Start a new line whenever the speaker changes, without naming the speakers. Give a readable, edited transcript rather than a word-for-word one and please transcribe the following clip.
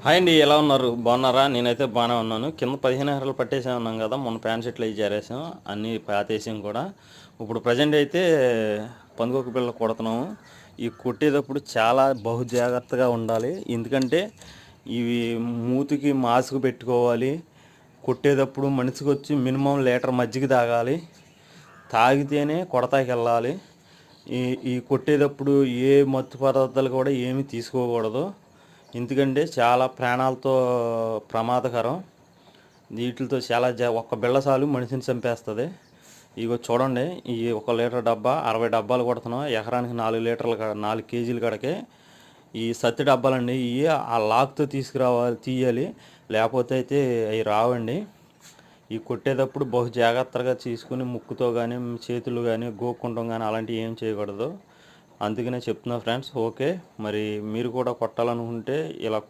Hi అండి, ఎలా ఉన్నారు? బాగున్నారా? నేనైతే బాగానే ఉన్నాను. కింద 15 ఎకరాలు పట్టేసే ఉన్నాం కదా, మొన్న ప్యాన్ షెట్లు అవి చేరేసాం, అన్నీ పాతేసాం కూడా. ఇప్పుడు ప్రజెంట్ అయితే పందుకొక పిల్ల కొడుతున్నాము. ఈ కొట్టేటప్పుడు చాలా బహు జాగ్రత్తగా ఉండాలి, ఎందుకంటే ఇవి మూతికి మాస్క్ పెట్టుకోవాలి. కొట్టేటప్పుడు మనిషికి వచ్చి మినిమం లీటర్ మజ్జిగ తాగాలి, తాగితేనే కొడతాకి వెళ్ళాలి. ఈ ఈ కొట్టేటప్పుడు ఏ మత్తు పదార్థాలు కూడా ఏమీ తీసుకోకూడదు, ఎందుకంటే చాలా ప్రాణాలతో ప్రమాదకరం. వీటితో చాలా ఒక్క బిళ్ళ చాలు మనిషిని చంపేస్తుంది. ఇగో చూడండి, ఈ 1 లీటర్ డబ్బా 60 డబ్బాలు కొడుతున్నాం. ఎకరానికి 4 లీటర్లు 4 కేజీలు కడకే ఈ సత్తి డబ్బాలండి. ఇవి ఆ లాక్తో తీయాలి, లేకపోతే అయితే అవి రావండి. ఈ కొట్టేటప్పుడు బహు జాగ్రత్తగా తీసుకుని ముక్కుతో కానీ చేతులు కానీ గోక్కుంటాం కానీ అలాంటివి ఏం చేయకూడదు. అందుకనే చెప్తున్నా ఫ్రెండ్స్. ఓకే, మరి మీరు కూడా కొట్టాలనుకుంటే ఇలా